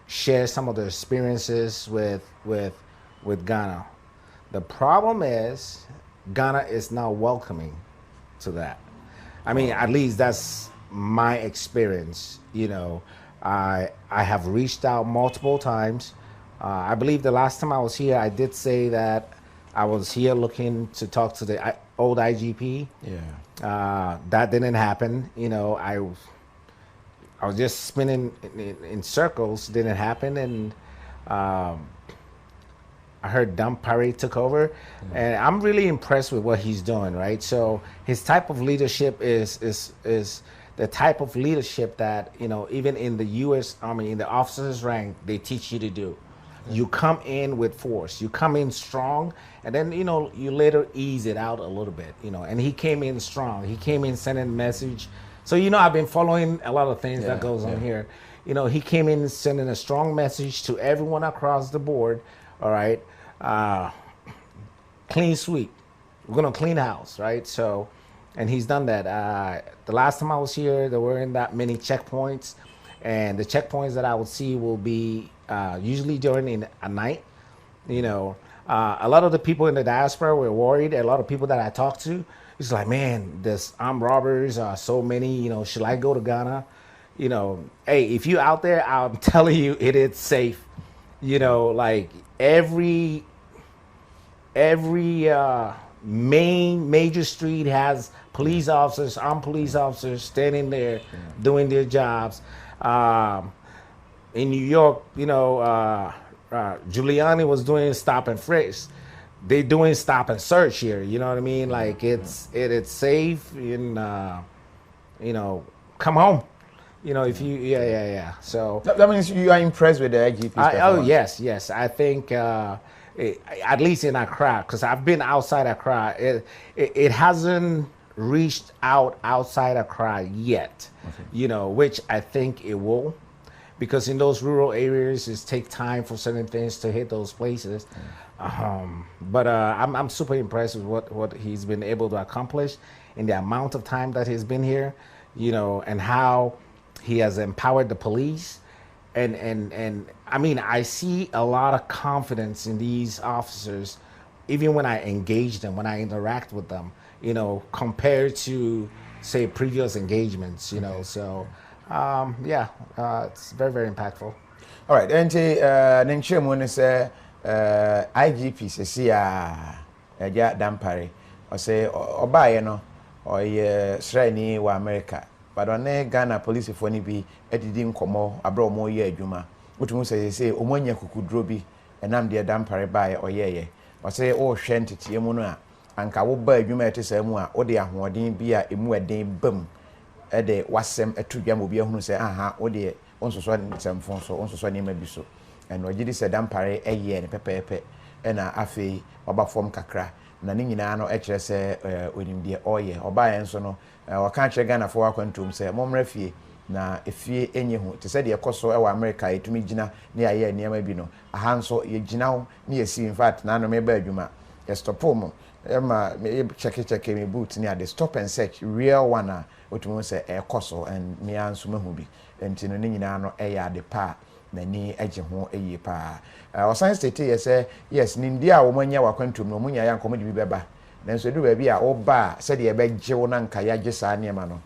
share some of their experiences with Ghana. The problem is Ghana is not welcoming to that. I mean, at least that's my experience. I have reached out multiple times. I believe the last time I was here, I did say that I was here looking to talk to the old IGP. Yeah. That didn't happen. I was just spinning in circles. Didn't happen, and I heard Dump Parade took over, and I'm really impressed with what he's doing. Right, so his type of leadership is the type of leadership that even in the U.S. Army, in the officers' rank, they teach you to do. You come in with force. You come in strong, and then you later ease it out a little bit. And he came in strong. He came in sending a message. So I've been following a lot of things that goes on here. He came in sending a strong message to everyone across the board. All right, clean sweep. We're gonna clean house, right? So, and he's done that. The last time I was here, there weren't that many checkpoints, and the checkpoints that I would see will be usually during a night. A lot of the people in the diaspora were worried. A lot of people that I talked to, it's like, man, there's armed robbers, so many. Should I go to Ghana? Hey, if you out there, I'm telling you, it is safe. Like every major street has police officers, armed police officers standing there doing their jobs. In New York, Giuliani was doing stop and frisk. They doing stop and search here. You know what I mean? Like it's safe, and come home. If you So That means you are impressed with the IGP. oh yes. I think at least in Accra, because I've been outside Accra, it hasn't reached outside Accra yet. Which I think it will, because in those rural areas it takes time for certain things to hit those places. But I'm super impressed with what he's been able to accomplish in the amount of time that he's been here, and how he has empowered the police. And I mean, I see a lot of confidence in these officers, even when I engage them, when I interact with them, compared to, say, previous engagements, So, it's very, very impactful. All right, and Ninchim when say IGP says, Eja Dampare, or say, Oba, no, or Shrine wa America. But on Ghana police if any be editing como abroad more year Juma. Which means say, Omonia kuku drobi, and I'm dear Dampare by or ye. Or say, oh, shanty, Yemuna, and Kawoba Juma to say more, or the Ahwadin be a imuadin bum. Ede wasem etudwa mo bia hunu se aha wo de onso so nsemfon so onso so nema bi so and ogidi se dampare eye ne pepepe na afei oba form kakra na ne nyina no ekire se onimde oye oba yen so no waka kire Ghana fo akwantum se momra fie na efie enye hu te se de ekoso e wa America etumi gina ne aye niam bi no aha nso ye gina ho ne yesi in fact na no me ba adwuma ye stopo mo Emma me check me boot near the stop and search real one otumo say e koso and me anso mahu bi enti no nyina no e ya de pa na ni age ho eye pa o science state say yes nimdi a wo manya wakwantum no munya ya nkomo de bi beba nanso du ba bi a wo ba se de e beje wo na nka ya gye saa ne ma no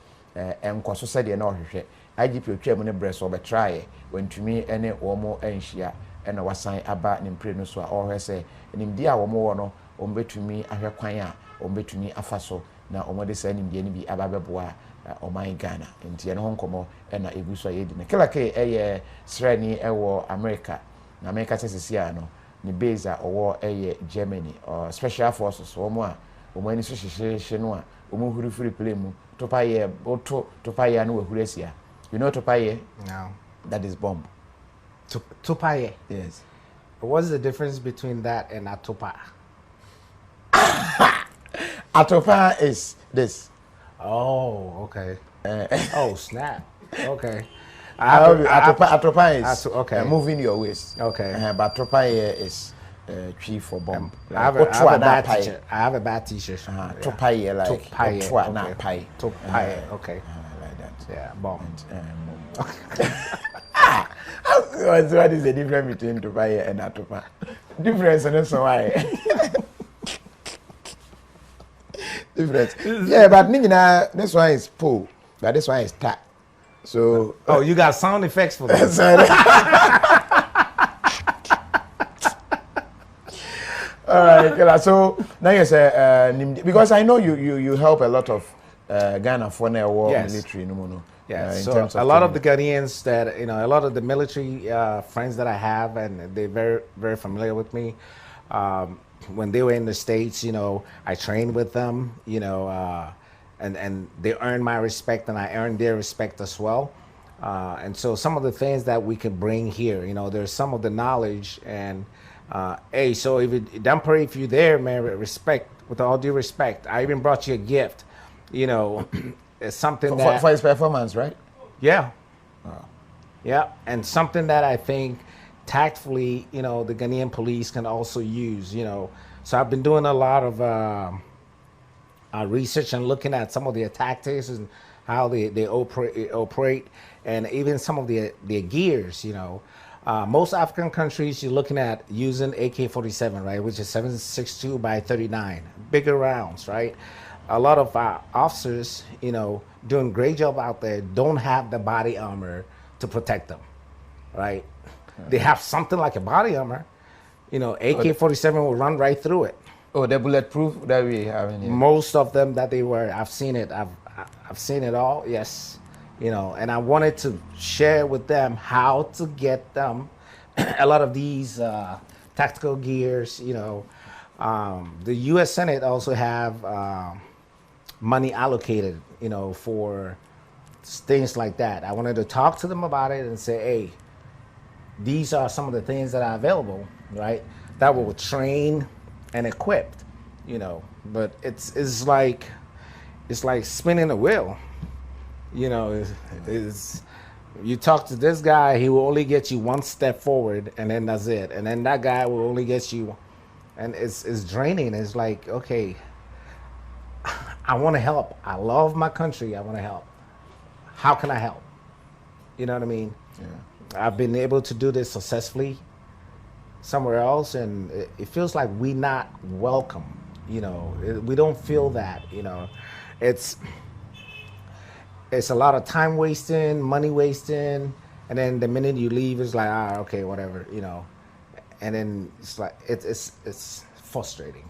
enkoso se de na ohwehwe IGP otwam ne breast o be try wantumi ene wo mo anhia ena wasan aba ne mpre no so a o hwe se nimdi a wo mo wo no ombetumi ahwe kwan a ombetumi afaso na omode sa nimde ni bi ababeboa oman Ghana enti ene honkomo na eguso yedi me kila ke eye srani ewo America na America sesisia no ni base a owo eye Germany or special forces omo a omo ani so hyehyehye no a omo huru free play mu topaye oto topaye no wahurasia you know topaye no that is bomb topaye yes but what's the difference between that and atopa? Atopa is this. Oh, okay. Oh, snap. Okay. Atopa is okay. Moving your waist. Okay. But atopa is tree for bomb. I have a bad t-shirt. I have a bad t-shirt. Topaye like topaye. Not pie. Topaye. Okay. Like that. Yeah, bomb. What is the difference between topaye and atopa? Difference, and so why. Different. Yeah, but nigga, this one is pull, but this one is tap. So oh, you got sound effects for that. All right, so now you say because I know you help a lot of Ghana for their war military, no. Yeah, so a lot of the Ghanaians that a lot of the military friends that I have, and they're very familiar with me. When they were in the States, I trained with them, and they earned my respect and I earned their respect as well. And so some of the things that we can bring here, there's some of the knowledge and, hey, so if you're there, man, respect, with all due respect, I even brought you a gift, it's something for his performance, right? Yeah. Oh. Yeah, and something that I think tactfully, the Ghanaian police can also use, So I've been doing a lot of research and looking at some of their tactics and how they operate, and even some of their gears, Most African countries, you're looking at using AK-47, right, which is 7.62 by 39, bigger rounds, right? A lot of officers, doing a great job out there, don't have the body armor to protect them, right? They have something like a body armor, AK-47 will run right through it. Oh, the bulletproof that we have in here. Most of them that they were, I've seen it. I've seen it all. Yes, and I wanted to share with them how to get them a lot of these tactical gears. The U.S. Senate also have money allocated, for things like that. I wanted to talk to them about it and say, hey, these are some of the things that are available, right? That will train and equip, But it's like spinning a wheel, Is you talk to this guy, he will only get you one step forward, and then that's it. And then that guy will only get you, and it's draining. It's like, okay, I want to help. I love my country. I want to help. How can I help? You know what I mean? Yeah. I've been able to do this successfully somewhere else, and it feels like we're not welcome. We don't feel that. It's a lot of time wasting, money wasting, and then the minute you leave, it's like, okay, whatever, you know. And then it's like it's frustrating.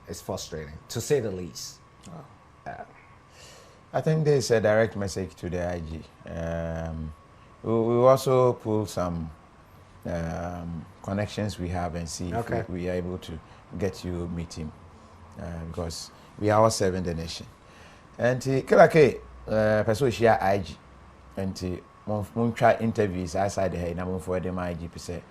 It's frustrating, to say the least. I think there's a direct message to the IG. We also pull some connections we have and see if we are able to get you meeting, because we are all serving the nation. And Kilake, person share IG, and mun try interviews outside the head. Na mun for them IG per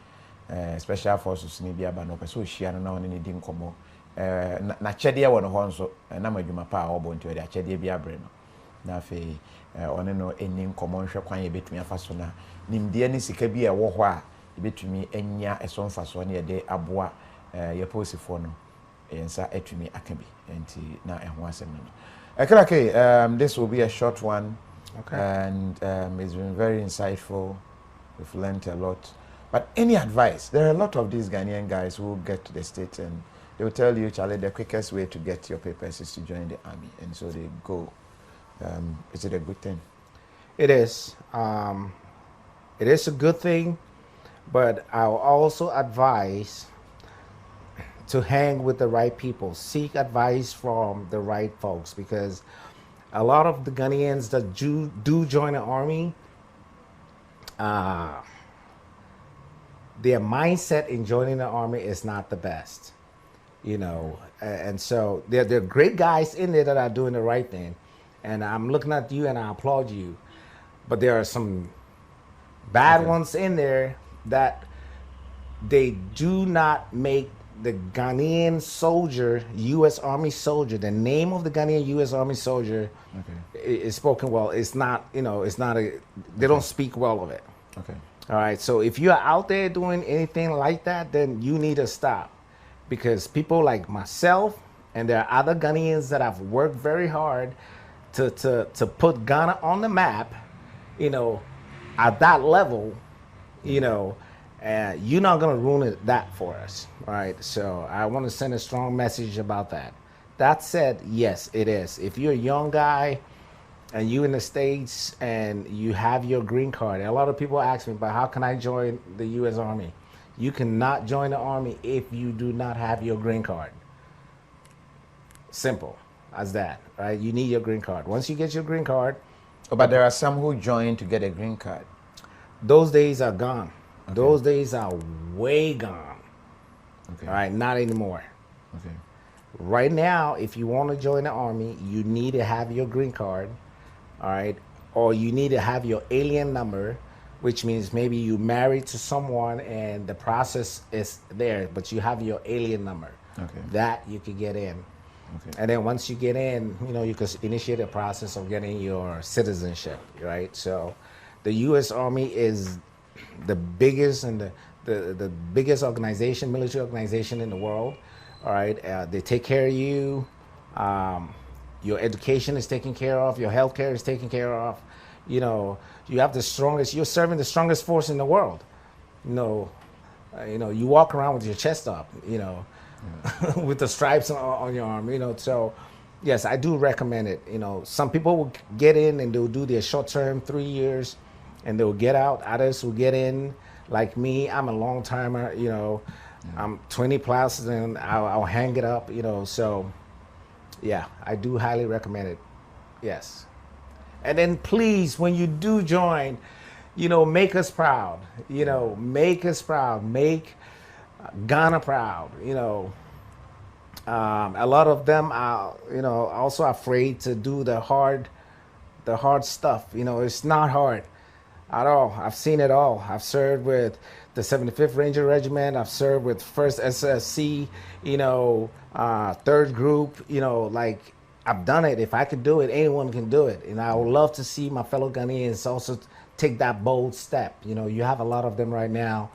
special forces ni bi aba no person share no na one ni di nkomo. Na chede wɔ no hɔ nso na madwuma pa a ɔbɔ nti ɔde achede bi abre no na afei ɔne no eni nkɔmɔ nhwɛ kwan yɛ betumi afa so na nimdeɛ ne sika bi a ɛwɔ hɔ a yɛbɛtumi anya ɛso mfa so ne yɛde aboa yɛ posifoɔ no yɛnsa atumi aka bi nti na ɛho asɛm no Ekrake, this will be a short one, and it's been very insightful. We've learned a lot. But any advice? There are a lot of these Ghanaian guys who get to the States and they will tell you, Charlie, the quickest way to get your papers is to join the army. And so they go. Is it a good thing? It is. It is a good thing, but I'll also advise to hang with the right people. Seek advice from the right folks, because a lot of the Ghanaians that do join the army, their mindset in joining the army is not the best, you know. And so there are great guys in there that are doing the right thing, and I'm looking at you and I applaud you. But there are some bad ones in there that they do not make the Ghanaian soldier, U.S. Army soldier, the name of the Ghanaian U.S. Army soldier is spoken well. It's not, you know, it's not a, they don't speak well of it. Okay. All right. So if you're out there doing anything like that, then you need to stop, because people like myself and there are other Ghanaians that have worked very hard to put Ghana on the map, you know, at that level, you know, you're not going to ruin that for us. All right. So I want to send a strong message about that. That said, yes, it is. If you're a young guy and you in the States and you have your green card, and a lot of people ask me, but how can I join the U.S. Army? You cannot join the Army if you do not have your green card. Simple as that, right? You need your green card. Once you get your green card. Oh, but there are some who join to get a green card. Those days are gone. Okay. Those days are way gone. Okay. All right, not anymore. Okay. Right now, if you want to join the Army, you need to have your green card, all right? Or you need to have your alien number, which means maybe you married to someone and the process is there, but you have your alien number. Okay. That you can get in. Okay. And then once you get in, you know, you can initiate a process of getting your citizenship, right? So the U.S. Army is the biggest and the biggest organization, military organization in the world. All right, they take care of you. Your education is taken care of. Your health care is taken care of. You know, you have the strongest. You're serving the strongest force in the world. You know, you walk around with your chest up. You know, with the stripes on your arm. You know, so yes, I do recommend it. You know, some people will get in and they'll do their short term, 3 years, and they'll get out. Others will get in. Like me, I'm a long timer. You know. I'm 20 plus and I'll hang it up, you know. So yeah, I do highly recommend it. Yes. And then please, when you do join, you know, make us proud, you know, make us proud, make Ghana proud, you know. A lot of them are, you know, also afraid to do the hard stuff. You know, it's not hard at all. I've seen it all. I've served with the 75th Ranger Regiment. I've served with 1st SSC, you know, 3rd Group, you know, like I've done it. If I could do it, anyone can do it. And I would love to see my fellow Ghanaians also take that bold step. You know, you have a lot of them right now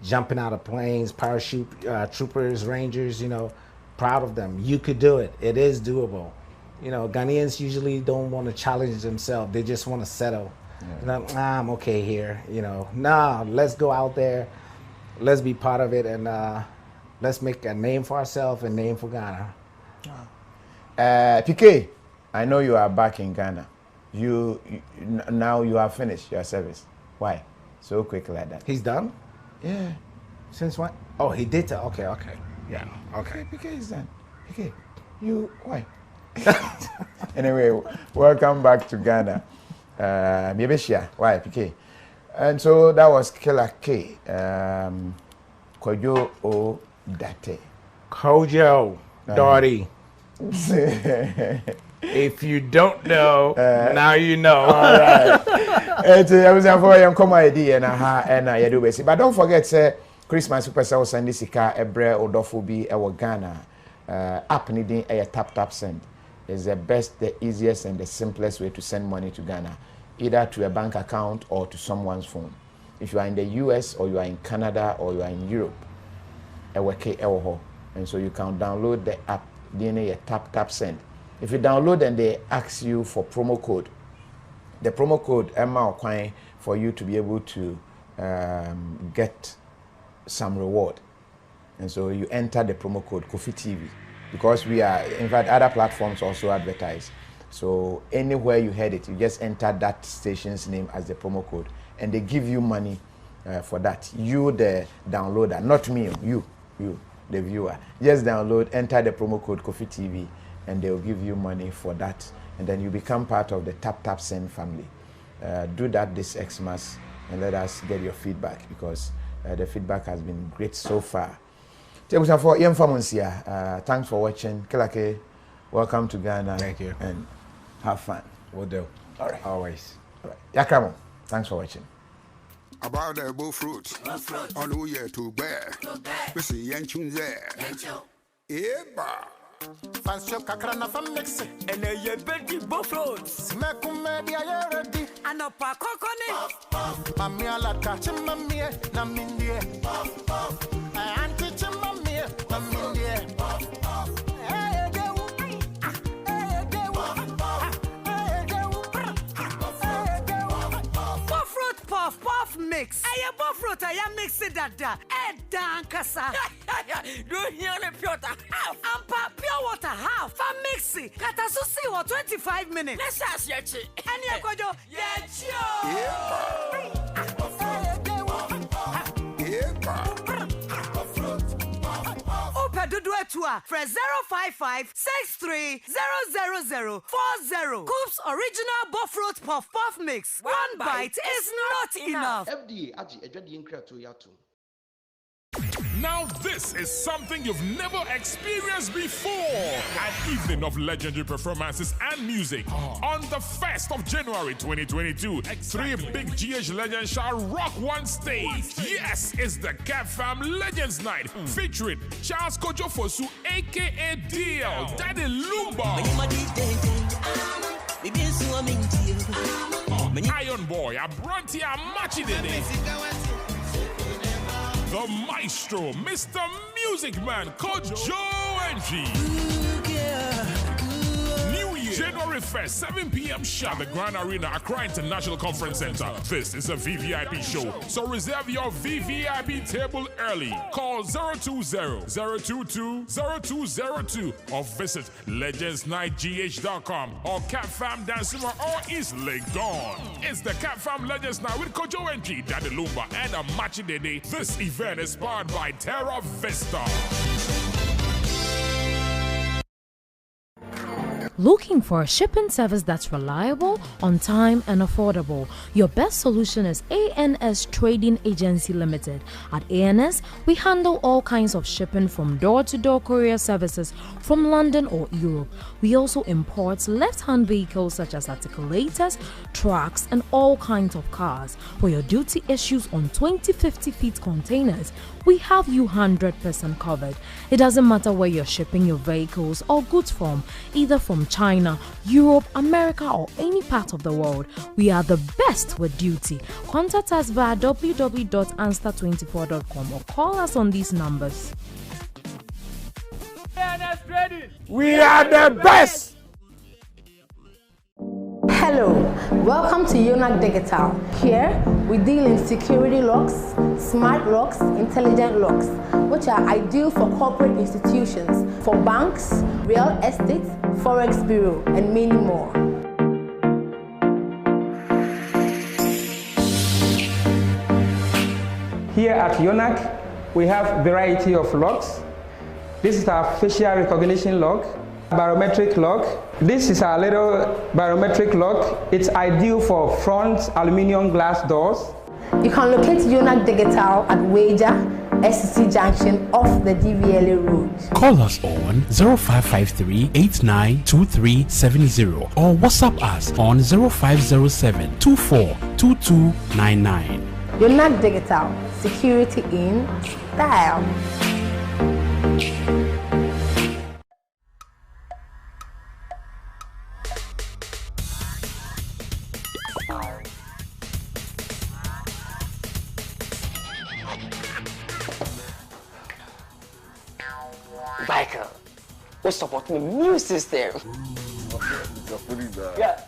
jumping out of planes, parachute troopers, Rangers, you know, proud of them. You could do it. It is doable. You know, Ghanaians usually don't want to challenge themselves. They just want to settle. Yeah. I'm okay here, you know. Nah, let's go out there, let's be part of it, and let's make a name for ourselves, a name for Ghana. PK, I know you are back in Ghana. You now you have finished your service. Why? So quick like that. He's done? Yeah. Since when? Oh, he did tell. Okay. Yeah, okay. PK is done. PK, you, why? Anyway, welcome back to Ghana. Why, PK? And so that was Killer K. Kojo O Date. Kojo Doherty. If you don't know, now you know. All right. I was for you come idea and you do basic. But don't forget, say Christmas Super Cell send sika ebre odofobi ewo Ghana. App needing a tap send is the best, the easiest, and the simplest way to send money to Ghana, either to a bank account or to someone's phone. If you are in the US or you are in Canada or you are in Europe, and so you can download the app, DNA a tap send. If you download and they ask you for promo code, the promo code Emma for you to be able to get some reward. And so you enter the promo code KOFI TV, because we are, in fact, other platforms also advertise. So anywhere you heard it, you just enter that station's name as the promo code, and they give you money for that. You, the downloader, not me, you, the viewer. Just download, enter the promo code KOFI TV, and they will give you money for that, and then you become part of the Tap Send family. Do that this Xmas, and let us get your feedback, because the feedback has been great so far. Thanks for watching. Kilake, welcome to Ghana. Thank you. And have fun. We'll do. All right. Always. All right. Yakramo, thanks for watching. About the bull fruit. On who you to bear. We see Yanchun there. Eba. Fancy kakrana from Mexico. And a ye betty buffaloes. Smakum media ready. And a pakokone. Mamia la tachimamia, Namindia. Auntie Chimamia, Namindia. Puff mix. I am buffalo, I am mixing that. Dankasa. Do you hear the pure half? And pure water half. For mixing. Katasusi or 25 minutes. Let's ask you. And you go do. Fresh 055-63000040. Coop's original Buffroot Puff Mix. One bite is not enough. FDA aji ejwadi nkra to yato. Now this is something you've never experienced before. An evening of legendary performances and music. On the 1st of January 2022, 3 big GH legends shall rock one stage. Yes, it's the KFAM Legends Night, featuring Charles Kojo Fosu, aka DL, Daddy Lumba, Iron Boy, Abranti Amachidede, the Maestro, Mr. Music Man, Kojo NG. New Year, January 1st, 7 p.m. sharp, the Grand Arena, Accra International Conference Center. This is a VVIP show, so reserve your VVIP table early. Call 020-022-0202 or visit legendsnightgh.com or KFAM Dansuma or East Lake Dawn. It's the KFAM Legends Night with Kojo NG, Daddy Lumba, and Amachidede. This event is powered by Terra Vista. Looking for a shipping service that's reliable, on time, and affordable? Your best solution is ANS Trading Agency Limited. At ANS, we handle all kinds of shipping from door-to-door courier services from London or Europe. We also import left-hand vehicles such as articulators, trucks, and all kinds of cars. For your duty issues on 20-50 feet containers, we have you 100% covered. It doesn't matter where you're shipping your vehicles or goods from, either from China, Europe, America, or any part of the world. We are the best with duty. Contact us via www.answer24.com or call us on these numbers. We are the best! Hello, welcome to Yonak Digital. Here, we deal in security locks, smart locks, intelligent locks, which are ideal for corporate institutions, for banks, real estate, forex bureau, and many more. Here at UNAC, we have variety of locks. This is our facial recognition lock, barometric lock. This is our little barometric lock. It's ideal for front aluminium glass doors. You can locate UNAC Digital at Wager, SCC Junction off the DVLA road. Call us on 0553 892370 or WhatsApp us on 0507 242299. UNAC Digital, security in style. Michael, we're supporting the new system. Yeah,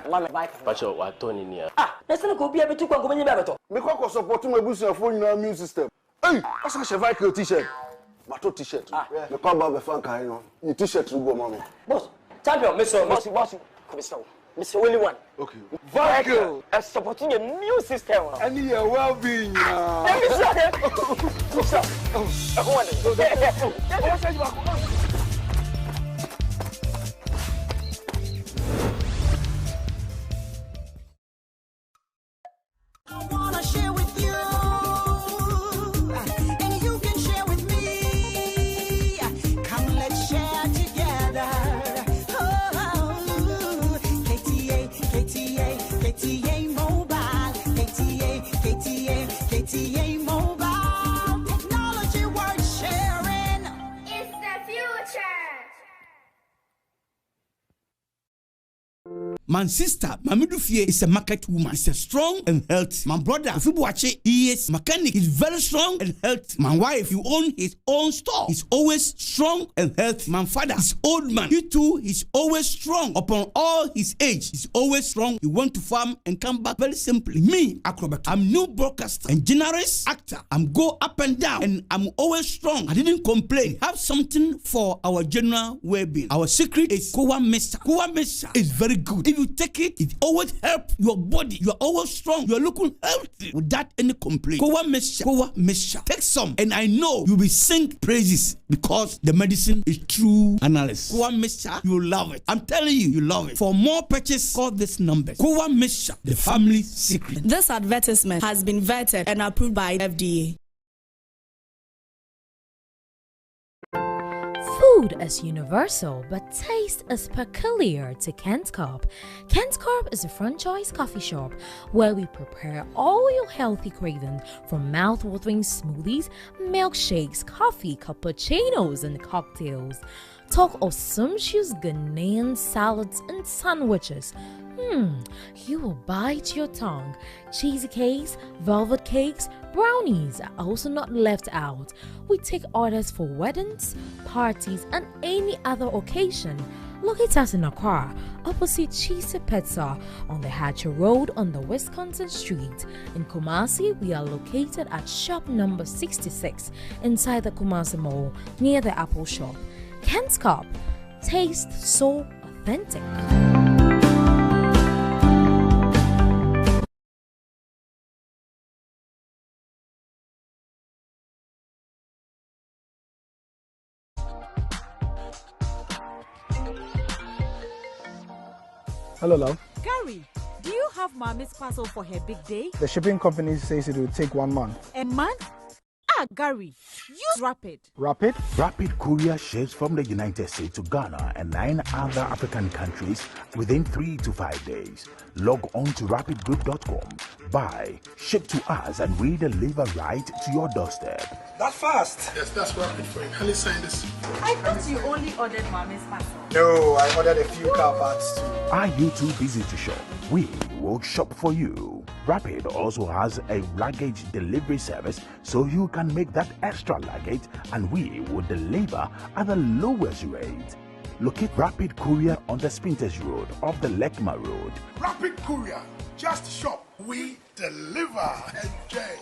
Mama, Michael. Pacho, what Tony near? Let's not go be able to go in the Me ko supporting my business phone in our new system. Hey, that's a Michael t-shirt. Mato t-shirt. Me ko ba be fan kan no. Ni t-shirt to go mommy. Boss, champion, Mr. Mr. Only one. Okay. Michael, I'm supporting a new system. And your well-being. Let me say I wanna share with you, and you can share with me. Come, let's share together. Oh, KTA Mobile, KTA Mobile. Technology worth sharing. It's the future. My sister, Mamidufie is a market woman. She's a strong and healthy. My brother, Ufibuache, he is mechanic. He's very strong and healthy. My wife, you own his own store. He's always strong and healthy. My father is old man. He too, he's always strong. Upon all his age, he's always strong. He went to farm and come back very simply. Me, acrobat. I'm new broadcaster and generous actor. I'm go up and down and I'm always strong. I didn't complain. Have something for our general well-being. Our secret is Kowa Mesa. Kowa Mesa is very good. If you take it, it always helps your body. You are always strong. You are looking healthy without any complaint. Kowa Mesa. Take some, and I know you'll be sing praises because the medicine is true analysis. Kowa Mesa, you will love it. I'm telling you, you love it. For more purchase, call this number. Kowa Mesa, the family secret. This advertisement has been vetted and approved by FDA. Food is universal, but taste is peculiar to Kent Corp. Kent Corp is a franchise coffee shop where we prepare all your healthy cravings from mouth-watering smoothies, milkshakes, coffee, cappuccinos, and cocktails. Talk of sumptuous Ghanaian salads and sandwiches. You will bite your tongue. Cheesy cakes, velvet cakes, brownies are also not left out. We take orders for weddings, parties, and any other occasion. Locate us in Accra, opposite Cheesy Pizza on the Hatcher Road on the Wisconsin Street. In Kumasi, we are located at shop number 66 inside the Kumasi Mall near the Apple Shop. Kent's Corp. Taste so authentic. Hello, love. Gary, do you have Mommy's parcel for her big day? The shipping company says it will take 1 month. A month? Gary, use Rapid. Rapid? Rapid courier ships from the United States to Ghana and 9 other African countries within 3 to 5 days. Log on to rapidgroup.com, buy, ship to us, and we deliver right to your doorstep. That's fast. Yes, that's Rapid for you. Can you sign this? I thought you only ordered Mommy's parcel. No, I ordered a few car parts too. Are you too busy to shop? We will shop for you. Rapid also has a luggage delivery service, so you can make that extra luggage and we will deliver at the lowest rate. Locate Rapid Courier on the Spinters Road off the Lekma Road. Rapid Courier. Just shop. We deliver. Enjoy.